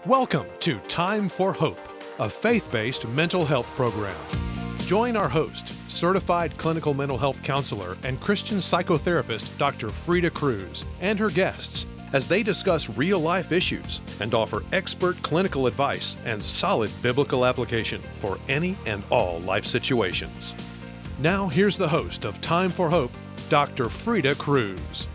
Welcome to Time for Hope, a faith-based mental health program. Join our host, certified clinical mental health counselor and Christian psychotherapist Dr. Freda Crews, and her guests as they discuss real-life issues and offer expert clinical advice and solid biblical application for any and all life situations. Now, here's the host of Time for Hope, Dr. Freda Crews.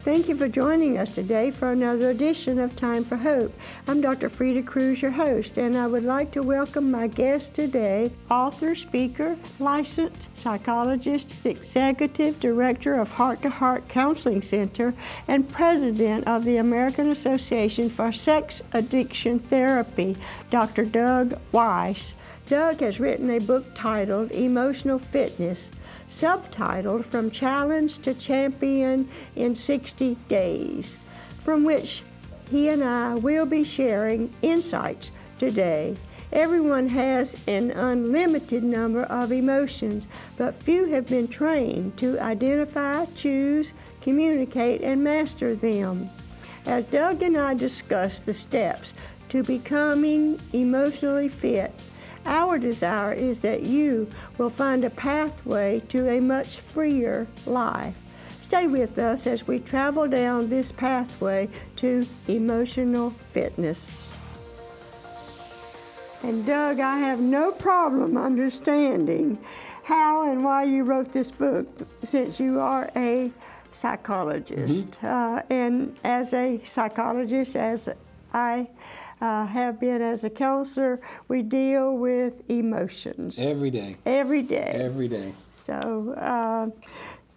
Thank you for joining us today for another edition of Time for Hope. I'm Dr. Freda Crews, your host, and I would like to welcome my guest today, author, speaker, licensed psychologist, executive director of Heart to Heart Counseling Center, and president of the American Association for Sex Addiction Therapy, Dr. Doug Weiss. Doug has written a book titled Emotional Fitness, subtitled From Challenge to Champion in 60 Days, from which he and I will be sharing insights today. Everyone has an unlimited number of emotions, but few have been trained to identify, choose, communicate, and master them. As Doug and I discuss the steps to becoming emotionally fit, our desire is that you will find a pathway to a much freer life. Stay with us as we travel down this pathway to emotional fitness. And Doug, I have no problem understanding how and why you wrote this book, since you are a psychologist. And as a psychologist, as I have been as a counselor, we deal with emotions. Every day. Every day. Every day. So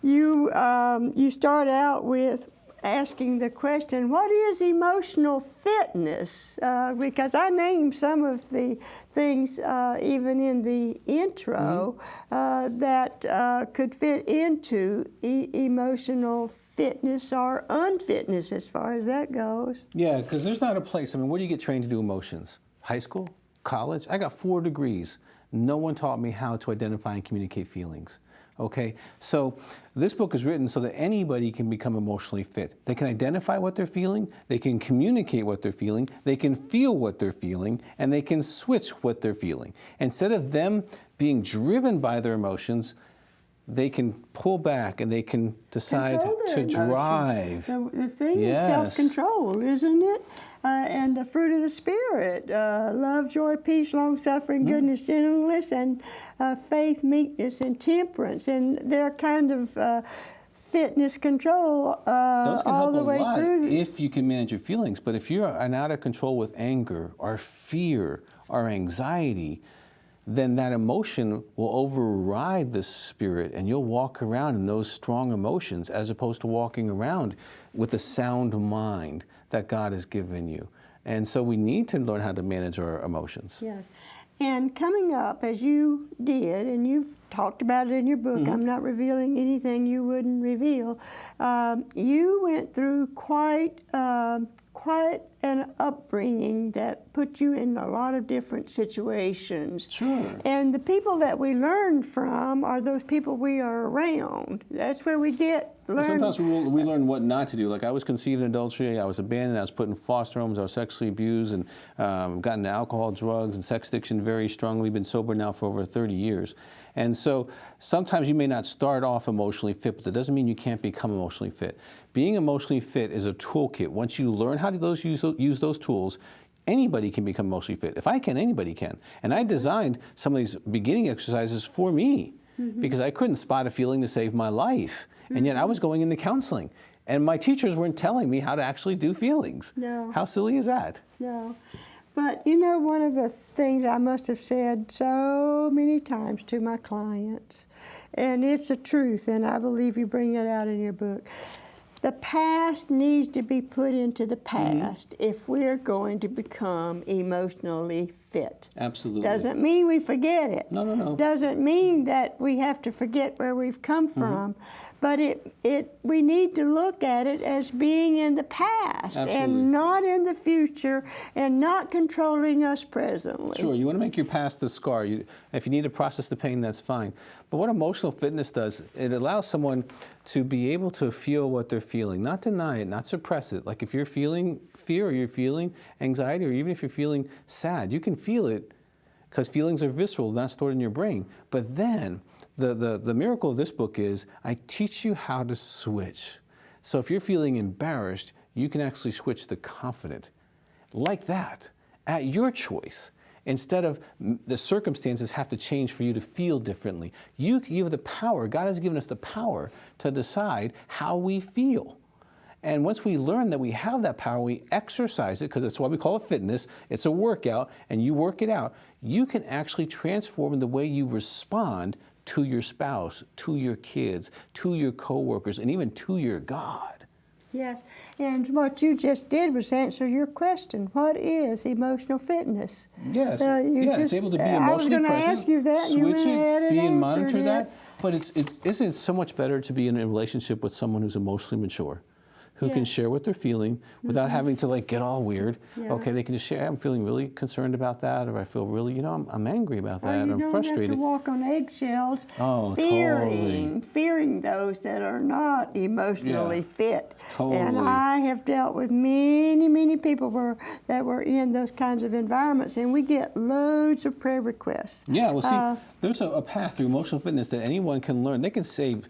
you start out with asking the question, what is emotional fitness? Because I named some of the things even in the intro that could fit into emotional fitness or unfitness as far as that goes. Yeah, because there's not a place. I mean, where do you get trained to do emotions? High school? College? I got 4 degrees. No one taught me how to identify and communicate feelings. Okay, so this book is written so that anybody can become emotionally fit. They can identify what they're feeling, they can communicate what they're feeling, they can feel what they're feeling, and they can switch what they're feeling. Instead of them being driven by their emotions, they can pull back and they can decide to drive. The thing is self-control, isn't it? And the fruit of the Spirit, love, joy, peace, long-suffering, goodness, gentleness, and faith, meekness, and temperance. And they're kind of fitness control Those can all help the way a lot through. if you can manage your feelings. But if you're out of control with anger or fear or anxiety, then that emotion will override the spirit and you'll walk around in those strong emotions as opposed to walking around with a sound mind that God has given you. And so we need to learn how to manage our emotions. Yes. And coming up, as you did, and you've talked about it in your book, I'm not revealing anything you wouldn't reveal, you went through quite an upbringing that put you in a lot of different situations. Sure. And the people that we learn from are those people we are around. That's where we learn. Sometimes we learn what not to do. Like I was conceived in adultery, I was abandoned, I was put in foster homes, I was sexually abused, and gotten into alcohol, drugs, and sex addiction very strongly. Been sober now for over 30 years. And so sometimes you may not start off emotionally fit, but that doesn't mean you can't become emotionally fit. Being emotionally fit is a toolkit. Once you learn how to use those tools, anybody can become emotionally fit. If I can, anybody can. And I designed some of these beginning exercises for me because I couldn't spot a feeling to save my life. And yet I was going into counseling. And my teachers weren't telling me how to actually do feelings. No. How silly is that? No. But you know, one of the things I must have said so many times to my clients, and it's a truth, and I believe you bring it out in your book, the past needs to be put into the past if we're going to become emotionally fit. Absolutely. Doesn't mean we forget it. No. Doesn't mean that we have to forget where we've come from. but we need to look at it as being in the past. Absolutely. And not in the future, and not controlling us presently. Sure, you want to make your past a scar. If you need to process the pain, that's fine. But what emotional fitness does, it allows someone to be able to feel what they're feeling, not deny it, not suppress it. Like if you're feeling fear, or you're feeling anxiety, or even if you're feeling sad, you can feel it, because feelings are visceral, not stored in your brain. But then, the miracle of this book is, I teach you how to switch. So if you're feeling embarrassed, you can actually switch to confident. Like that, at your choice. Instead of the circumstances have to change for you to feel differently. You have the power, God has given us the power to decide how we feel. And once we learn that we have that power, we exercise it, because that's why we call it fitness. It's a workout, and you work it out. You can actually transform the way you respond to your spouse, to your kids, to your coworkers, and even to your God. Yes, and what you just did was answer your question. What is emotional fitness? Yes, it's able to be emotionally present, ask you that, switch it, be and monitor it. that. But isn't it so much better to be in a relationship with someone who's emotionally mature, who can share what they're feeling without having to get all weird. Yeah. Okay, they can just share, I'm feeling really concerned about that, or I feel really, I'm angry about that, I'm frustrated. You don't have to walk on eggshells, totally. fearing those that are not emotionally fit. Totally. And I have dealt with many, many people that were in those kinds of environments, and we get loads of prayer requests. Yeah, well, see, there's a path through emotional fitness that anyone can learn. They can save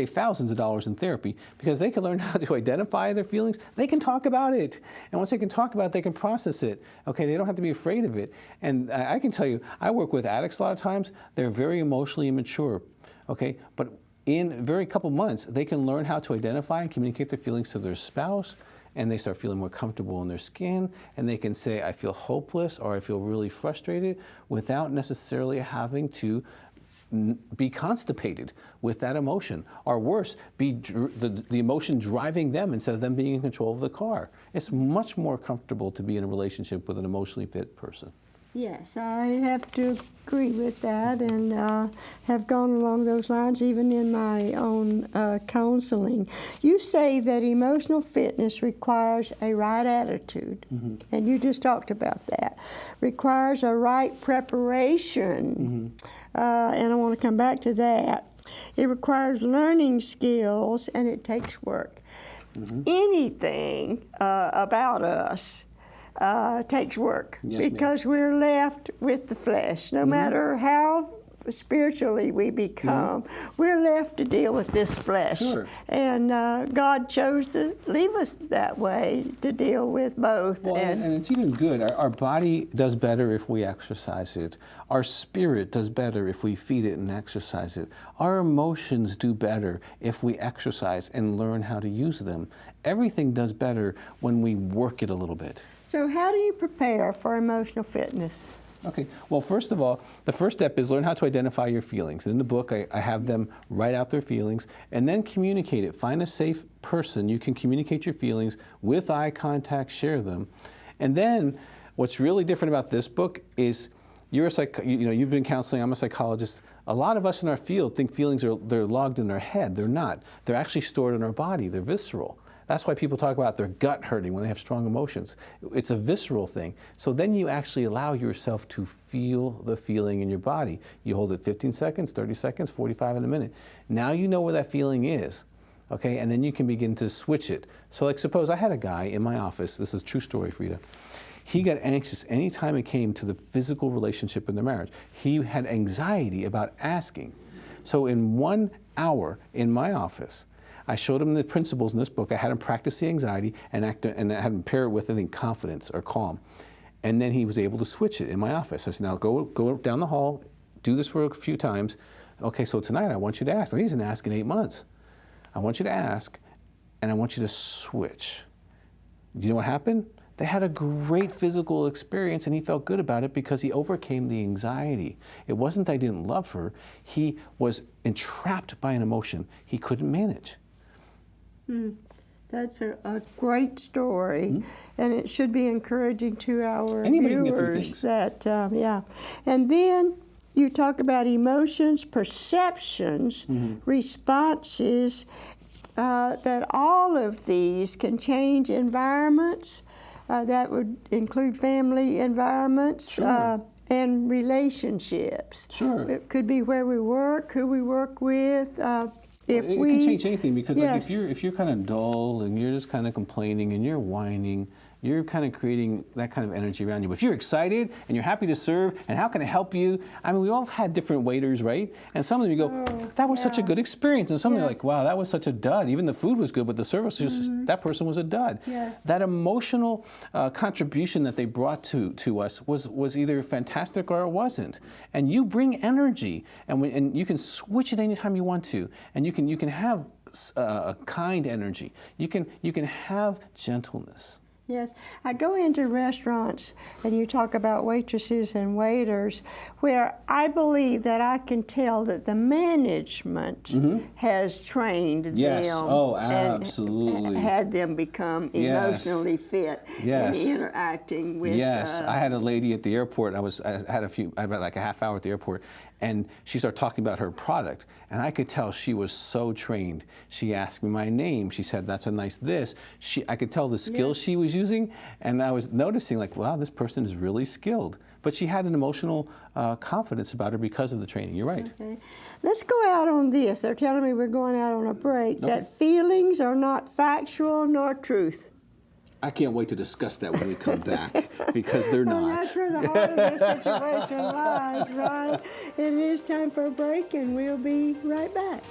thousands of dollars in therapy, because they can learn how to identify their feelings. They can talk about it. And once they can talk about it, they can process it. Okay, they don't have to be afraid of it. And I can tell you, I work with addicts a lot of times. They're very emotionally immature. Okay, but in very couple months, they can learn how to identify and communicate their feelings to their spouse, and they start feeling more comfortable in their skin, and they can say, I feel hopeless, or I feel really frustrated, without necessarily having to be constipated with that emotion, or worse, be the emotion driving them instead of them being in control of the car. It's much more comfortable to be in a relationship with an emotionally fit person. Yes, I have to agree with that, and have gone along those lines even in my own counseling. You say that emotional fitness requires a right attitude, and you just talked about that. Requires a right preparation, and I want to come back to that. It requires learning skills, and it takes work. Anything about us takes work, because we're left with the flesh. No matter how spiritually we become, we're left to deal with this flesh. Sure. And God chose to leave us that way, to deal with both. Well, and it's even good. Our body does better if we exercise it. Our spirit does better if we feed it and exercise it. Our emotions do better if we exercise and learn how to use them. Everything does better when we work it a little bit. So how do you prepare for emotional fitness? Okay, well, first of all, the first step is learn how to identify your feelings. In the book, I have them write out their feelings, and then communicate it. Find a safe person you can communicate your feelings with, eye contact, share them. And then what's really different about this book is you've been counseling, I'm a psychologist. A lot of us in our field think feelings they're logged in our head. They're not. They're actually stored in our body. They're visceral. That's why people talk about their gut hurting when they have strong emotions. It's a visceral thing. So then you actually allow yourself to feel the feeling in your body. You hold it 15 seconds, 30 seconds, 45 in a minute. Now you know where that feeling is, okay? And then you can begin to switch it. So like suppose I had a guy in my office, this is a true story, Freda. He got anxious anytime it came to the physical relationship in the marriage. He had anxiety about asking. So in 1 hour in my office, I showed him the principles in this book. I had him practice the anxiety and I had him pair it with, I think, confidence or calm. And then he was able to switch it in my office. I said, now go down the hall, do this for a few times. Okay, so tonight I want you to ask. He hasn't asked in 8 months. I want you to ask, and I want you to switch. You know what happened? They had a great physical experience, and he felt good about it because he overcame the anxiety. It wasn't that I didn't love her. He was entrapped by an emotion he couldn't manage. That's a great story, and it should be encouraging to our Anybody can get through viewers things. that, And then you talk about emotions, perceptions, responses, that all of these can change environments. That would include family environments. Sure. And relationships. Sure. It could be where we work, who we work with. It can change anything, because yes. like if you're kind of dull and you're just kind of complaining and you're whining, you're kind of creating that kind of energy around you. But if you're excited and you're happy to serve, and how can I help you? I mean, we all had different waiters, right? And some of them you go, that was such a good experience. And some of them are like, wow, that was such a dud. Even the food was good, but the service was just, that person was a dud. Yes. That emotional contribution that they brought to us was either fantastic or it wasn't. And you bring energy, and you can switch it anytime you want to, and you can have a kind energy. You can have gentleness. Yes, I go into restaurants and you talk about waitresses and waiters, where I believe that I can tell that the management has trained them. Oh, absolutely. And had them become emotionally fit in interacting with. Yes, I had a lady at the airport. I had like a half hour at the airport, and she started talking about her product, and I could tell she was so trained. She asked me my name. She said, "That's a nice this." I could tell the skills she was using, and I was noticing, like, wow, this person is really skilled. But she had an emotional confidence about her because of the training. You're right. Okay. Let's go out on this. They're telling me we're going out on a break. Okay. That feelings are not factual nor truth. I can't wait to discuss that when we come back, because they're Well, not. that's where the heart of this situation lies, right? It is time for a break, and we'll be right back.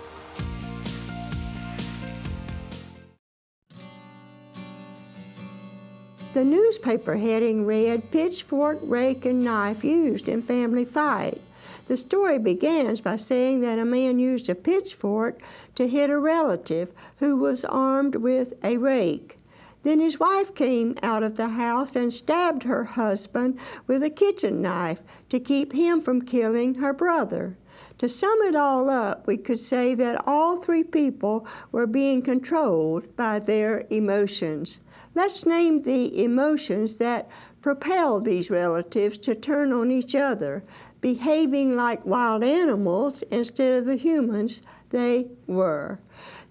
The newspaper heading read, "Pitchfork, Rake, and Knife Used in Family Fight." The story begins by saying that a man used a pitchfork to hit a relative who was armed with a rake. Then his wife came out of the house and stabbed her husband with a kitchen knife to keep him from killing her brother. To sum it all up, we could say that all three people were being controlled by their emotions. Let's name the emotions that propelled these relatives to turn on each other, behaving like wild animals instead of the humans they were.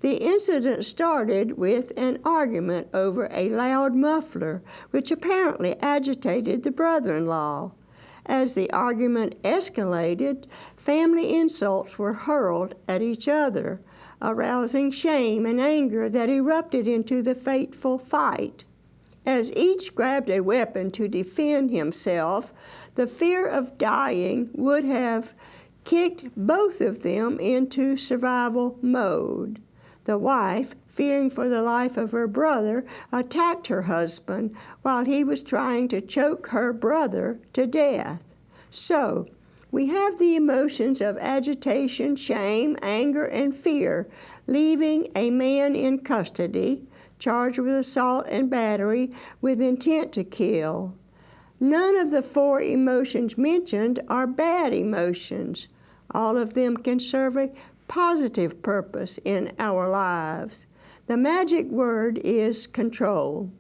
The incident started with an argument over a loud muffler, which apparently agitated the brother-in-law. As the argument escalated, family insults were hurled at each other, arousing shame and anger that erupted into the fateful fight. As each grabbed a weapon to defend himself, the fear of dying would have kicked both of them into survival mode. The wife, fearing for the life of her brother, attacked her husband while he was trying to choke her brother to death. So, we have the emotions of agitation, shame, anger, and fear, leaving a man in custody, charged with assault and battery with intent to kill. None of the four emotions mentioned are bad emotions. All of them can serve a positive purpose in our lives. The magic word is control.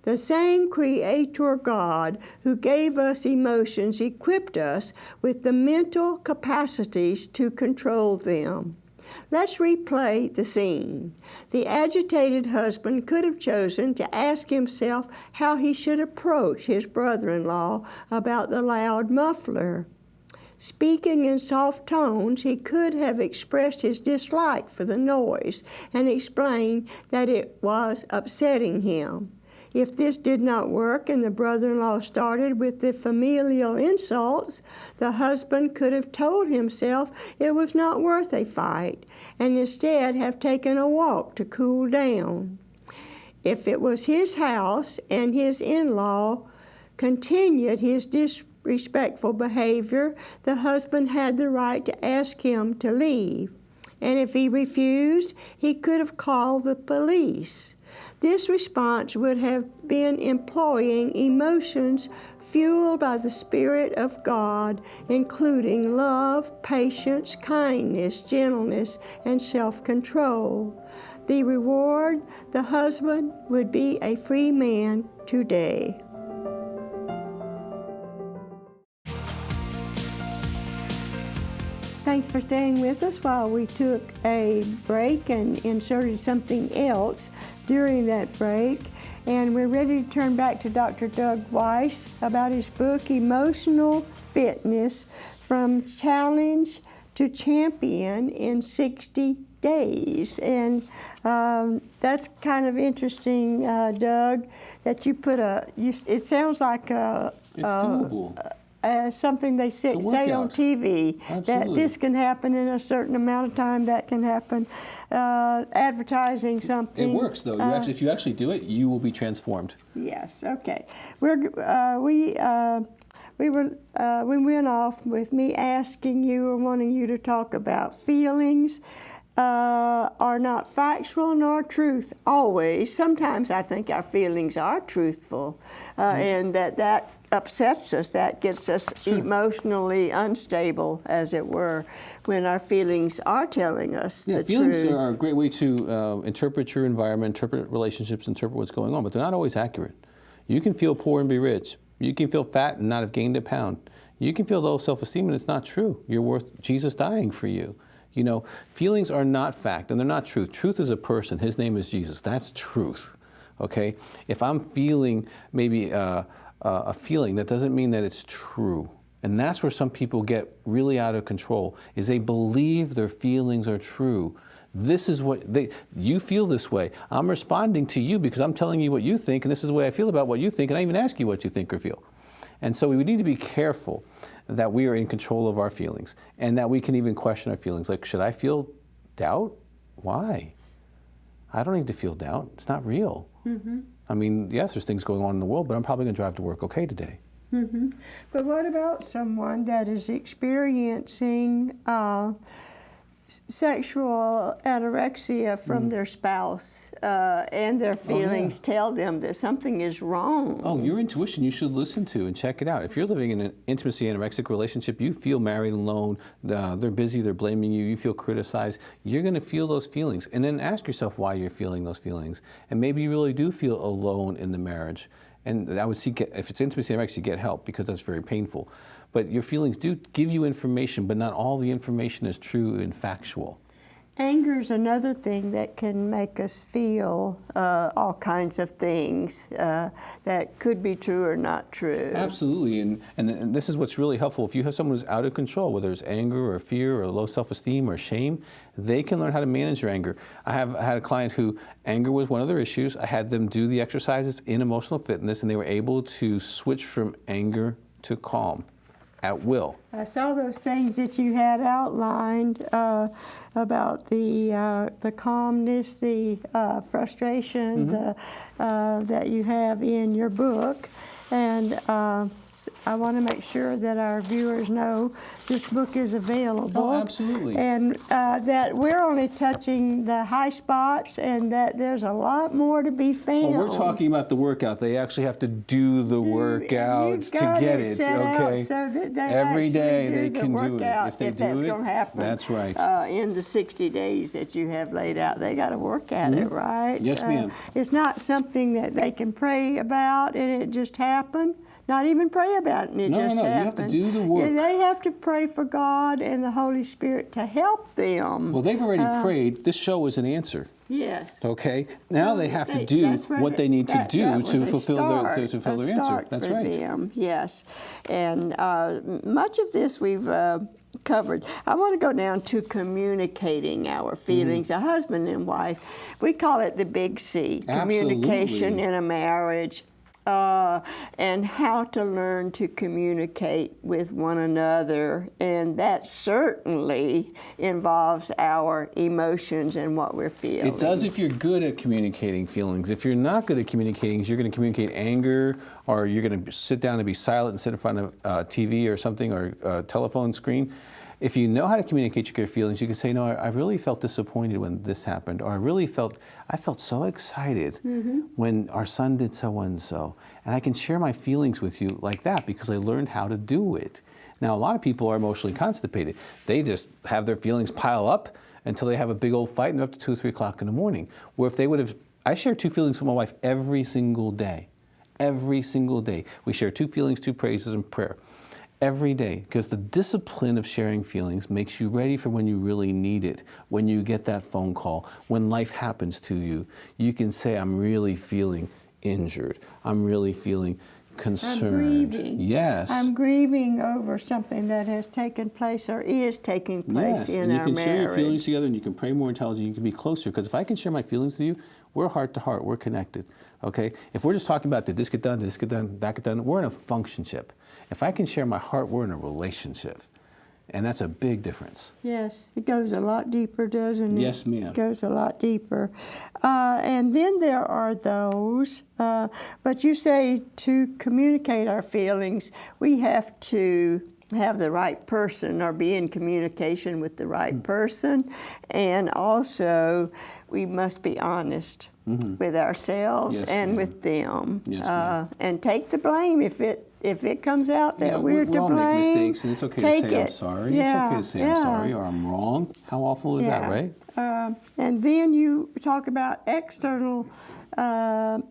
The same Creator God who gave us emotions equipped us with the mental capacities to control them. Let's replay the scene. The agitated husband could have chosen to ask himself how he should approach his brother-in-law about the loud muffler. Speaking in soft tones, he could have expressed his dislike for the noise and explained that it was upsetting him. If this did not work and the brother-in-law started with the familial insults, the husband could have told himself it was not worth a fight and instead have taken a walk to cool down. If it was his house and his in-law continued his disrespectful behavior, the husband had the right to ask him to leave. And if he refused, he could have called the police. This response would have been employing emotions fueled by the Spirit of God, including love, patience, kindness, gentleness, and self-control. The reward, the husband would be a free man today. Thanks for staying with us while we took a break and inserted something else during that break. And we're ready to turn back to Dr. Doug Weiss about his book, Emotional Fitness, From Challenge to Champion in 60 Days. And that's kind of interesting, Doug, that you put it sounds like It's doable. Something they say on TV. Absolutely. That this can happen in a certain amount of time, that can happen. Advertising something. It works, though. If you actually do it, you will be transformed. Yes, okay. We went off with me asking you or wanting you to talk about feelings are not factual nor truth always. Sometimes I think our feelings are truthful, and that upsets us, that gets us emotionally unstable, as it were, when our feelings are telling us the feelings truth. are a great way to interpret your environment, interpret relationships, interpret what's going on, but they're not always accurate. You can feel poor and be rich. You can feel fat and not have gained a pound. You can feel low self-esteem and it's not true. You're worth Jesus dying for you. You know, feelings are not fact and they're not truth. Truth is a person. His name is Jesus. That's truth. Okay? If I'm feeling maybe a feeling, that doesn't mean that it's true. And that's where some people get really out of control, is they believe their feelings are true. This is what you feel this way. I'm responding to you because I'm telling you what you think, and this is the way I feel about what you think, and I even ask you what you think or feel. And so we need to be careful that we are in control of our feelings and that we can even question our feelings. Like, should I feel doubt? Why? I don't need to feel doubt. It's not real. Mm-hmm. I mean, yes, there's things going on in the world, but I'm probably going to drive to work okay today. Mm-hmm. But what about someone that is experiencing sexual anorexia from their spouse and their feelings tell them that something is wrong? Oh, your intuition you should listen to and check it out. If you're living in an intimacy anorexic relationship, you feel married alone, they're busy, they're blaming you, you feel criticized, you're going to feel those feelings. And then ask yourself why you're feeling those feelings. And maybe you really do feel alone in the marriage. And I would seek, if it's intimacy anorexia, get help because that's very painful. But your feelings do give you information, but not all the information is true and factual. Anger is another thing that can make us feel all kinds of things that could be true or not true. Absolutely, and this is what's really helpful. If you have someone who's out of control, whether it's anger or fear or low self-esteem or shame, they can learn how to manage your anger. I had a client who anger was one of their issues. I had them do the exercises in emotional fitness, and they were able to switch from anger to calm at will. I saw those things that you had outlined about the calmness, the frustration, that you have in your book, and I want to make sure that our viewers know this book is available. Oh, absolutely. And that we're only touching the high spots and that there's a lot more to be found. Well, we're talking about the workout. They actually have to do the workouts to get it, okay? So that they every day they can do it. If they do that's it, going to happen. That's right. In the 60 days that you have laid out, they got to work at it, right? Yes, ma'am. It's not something that they can pray about and it just happened. Not even pray about it and it just happened. You have to do the work. They have to pray for God and the Holy Spirit to help them. Well, they've already prayed. This show is an answer. Yes. Okay. Now they have to do what they need to do to fulfill their answer. That's right. Them. Yes. And much of this we've covered. I want to go down to communicating our feelings. A husband and wife, we call it the big C. Communication in a marriage. And how to learn to communicate with one another. And that certainly involves our emotions and what we're feeling. It does if you're good at communicating feelings. If you're not good at communicating, you're going to communicate anger, or you're going to sit down and be silent and sit in front of a TV or something, or a telephone screen. If you know how to communicate your feelings, you can say, no, I really felt disappointed when this happened, or I felt so excited when our son did so and so. And I can share my feelings with you like that because I learned how to do it. Now, a lot of people are emotionally constipated. They just have their feelings pile up until they have a big old fight and they're up to 2 or 3 o'clock in the morning. Where if they would have, I share 2 feelings with my wife every single day. Every single day. We share 2 feelings, 2 praises, and prayer. Every day, because the discipline of sharing feelings makes you ready for when you really need it. When you get that phone call, when life happens to you, you can say, I'm really feeling injured. I'm really feeling concerned. I'm grieving. Yes. I'm grieving over something that has taken place or is taking place in our marriage. And you can share your feelings together, and you can pray more intelligently. You can be closer, because if I can share my feelings with you, we're heart to heart. We're connected. Okay? If we're just talking about did this get done, that get done, we're in a functionship. If I can share my heart, we're in a relationship. And that's a big difference. Yes, it goes a lot deeper, doesn't it? Yes, ma'am. It goes a lot deeper. And then there are those, but you say to communicate our feelings, we have to have the right person or be in communication with the right person. And also, we must be honest with ourselves and with them. Yes, and take the blame if it comes out that we're to blame. We all make mistakes, and it's okay to say I'm sorry. Yeah, it's okay to say I'm sorry or I'm wrong. How awful is that, right? And then you talk about externalizers,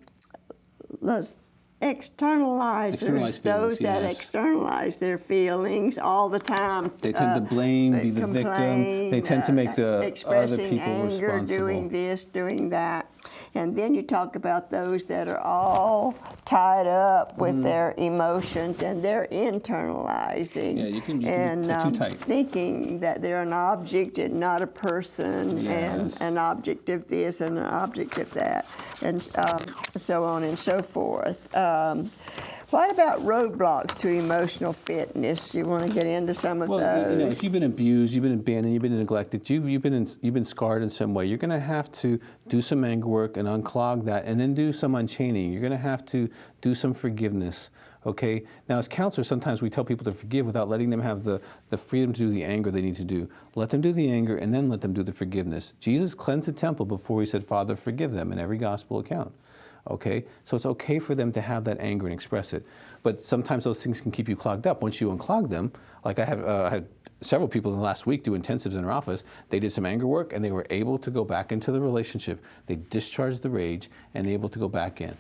those that externalize their feelings all the time. They tend to blame, be the victim. They tend to make the other people anger, responsible. Doing this, doing that. And then you talk about those that are all tied up with their emotions and they're internalizing. Yeah, you can too tight. Thinking that they're an object and not a person, and an object of this and an object of that, and so on and so forth. What about roadblocks to emotional fitness? You want to get into some of those? You know, if you've been abused, you've been abandoned, you've been neglected, you've been scarred in some way, you're going to have to do some anger work and unclog that, and then do some unchaining. You're going to have to do some forgiveness. Okay? Now, as counselors, sometimes we tell people to forgive without letting them have the freedom to do the anger they need to do. Let them do the anger, and then let them do the forgiveness. Jesus cleansed the temple before he said, Father, forgive them, in every gospel account. Okay? So it's okay for them to have that anger and express it. But sometimes those things can keep you clogged up. Once you unclog them, like I had several people in the last week do intensives in our office, they did some anger work and they were able to go back into the relationship. They discharged the rage and able to go back in.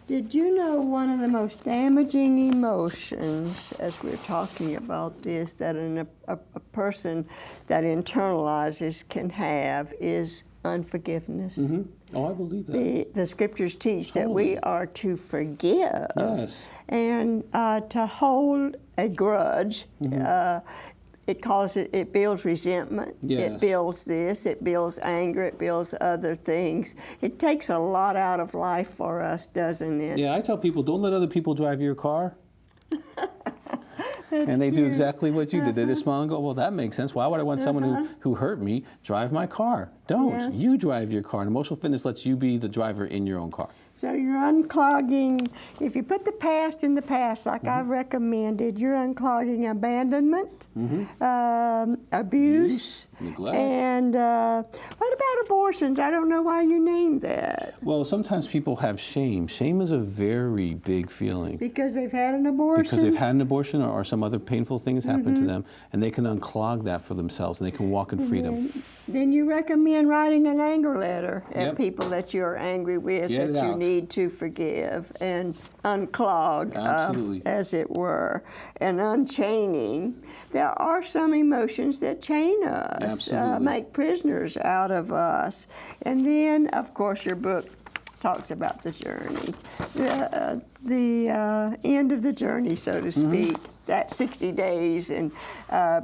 Did you know one of the most damaging emotions, as we're talking about this, that a person that internalizes can have is unforgiveness? Mm-hmm. Oh, I believe that. The scriptures teach that we are to forgive and to hold a grudge. It builds resentment. It builds this. It builds anger. It builds other things. It takes a lot out of life for us, doesn't it? Yeah, I tell people, don't let other people drive your car. And they do exactly what you did. They just smile and go, well, that makes sense. Why would I want someone who hurt me drive my car? Don't. You drive your car. And emotional fitness lets you be the driver in your own car. So you're unclogging, if you put the past in the past, like I've recommended, you're unclogging abandonment, abuse, neglect. And what about abortions? I don't know why you named that. Well, sometimes people have shame. Shame is a very big feeling. Because they've had an abortion? Because they've had an abortion or some other painful things happen to them, and they can unclog that for themselves, and they can walk in freedom. Then you recommend writing an anger letter at people that you're angry with, that you need to forgive and unclog, as it were, and unchaining. There are some emotions that chain us, make prisoners out of us. And then, of course, your book talks about the journey, the end of the journey, so to speak. That 60 days and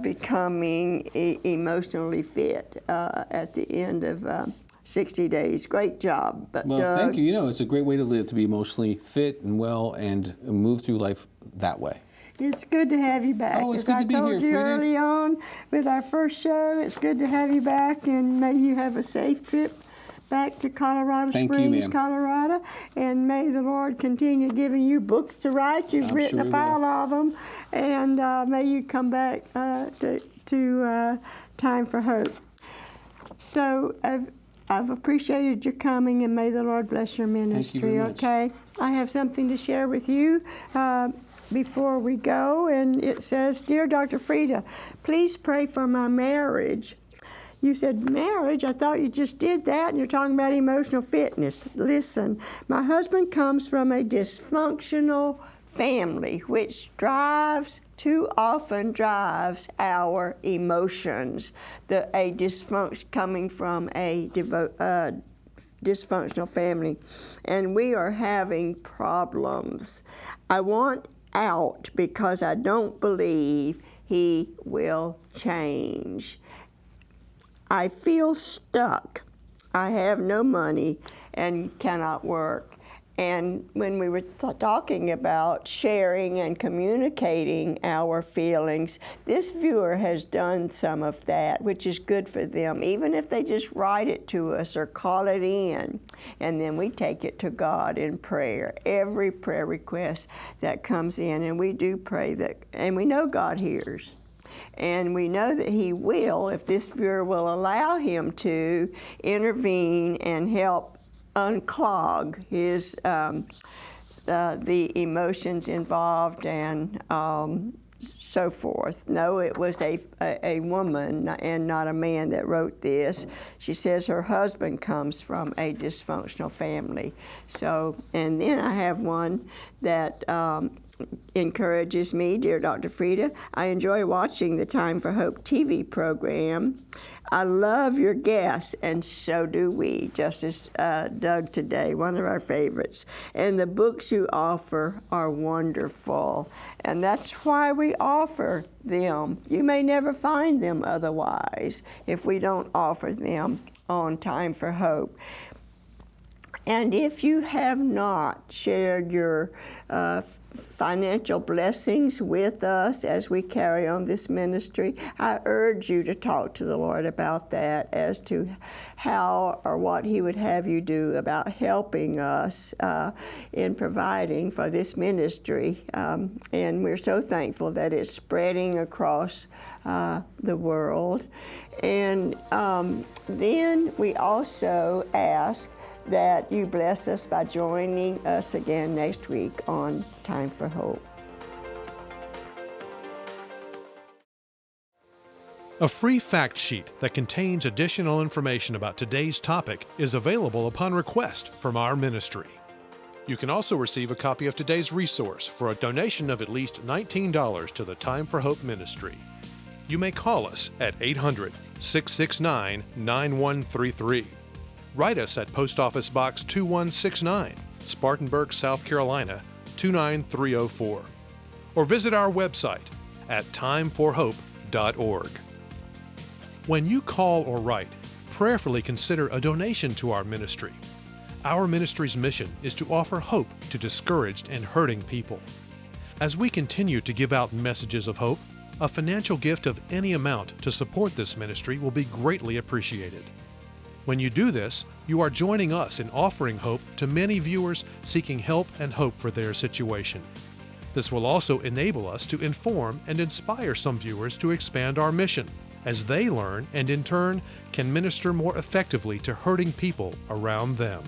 becoming emotionally fit at the end of 60 days. Great job. Well, thank you. You know, it's a great way to live, to be emotionally fit and well and move through life that way. It's good to have you back. Oh, it's good to be here, As I told you Freda. early on with our first show, it's good to have you back, and may you have a safe trip back to Colorado Springs, Colorado, and may the Lord continue giving you books to write. You've written a pile of them, and may you come back to Time for Hope. So I've appreciated your coming, and may the Lord bless your ministry. Thank you very much. Okay, I have something to share with you before we go, and it says, "Dear Dr. Freda, please pray for my marriage." You said marriage? I thought you just did that, and you're talking about emotional fitness. Listen, my husband comes from a dysfunctional family, which too often drives our emotions. A dysfunction coming from a dysfunctional family, and we are having problems. I want out because I don't believe he will change. I feel stuck. I have no money and cannot work. And when we were talking about sharing and communicating our feelings, this viewer has done some of that, which is good for them, even if they just write it to us or call it in. And then we take it to God in prayer, every prayer request that comes in. And we do pray that, and we know God hears. And we know that he will, if this viewer will allow him to intervene and help unclog his the emotions involved and so forth. No, it was a woman and not a man that wrote this. She says her husband comes from a dysfunctional family. So, and then I have one that encourages me. Dear Dr. Freda, I enjoy watching the Time for Hope TV program. I love your guests, and so do we, just as Doug today, one of our favorites. And the books you offer are wonderful, and that's why we offer them. You may never find them otherwise if we don't offer them on Time for Hope. And if you have not shared your financial blessings with us as we carry on this ministry, I urge you to talk to the Lord about that, as to how or what he would have you do about helping us in providing for this ministry. And we're so thankful that it's spreading across the world. And then we also ask that you bless us by joining us again next week on Time for Hope. A free fact sheet that contains additional information about today's topic is available upon request from our ministry. You can also receive a copy of today's resource for a donation of at least $19 to the Time for Hope ministry. You may call us at 800-669-9133. Write us at Post Office Box 2169, Spartanburg, South Carolina, 29304. Or visit our website at timeforhope.org. When you call or write, prayerfully consider a donation to our ministry. Our ministry's mission is to offer hope to discouraged and hurting people. As we continue to give out messages of hope, a financial gift of any amount to support this ministry will be greatly appreciated. When you do this, you are joining us in offering hope to many viewers seeking help and hope for their situation. This will also enable us to inform and inspire some viewers to expand our mission, as they learn and in turn can minister more effectively to hurting people around them.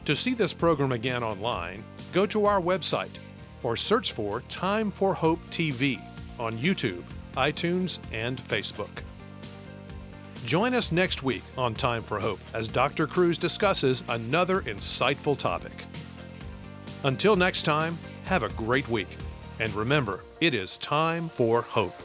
To see this program again online, go to our website or search for Time for Hope TV on YouTube, iTunes, and Facebook. Join us next week on Time for Hope as Dr. Crews discusses another insightful topic. Until next time, have a great week. And remember, it is time for hope.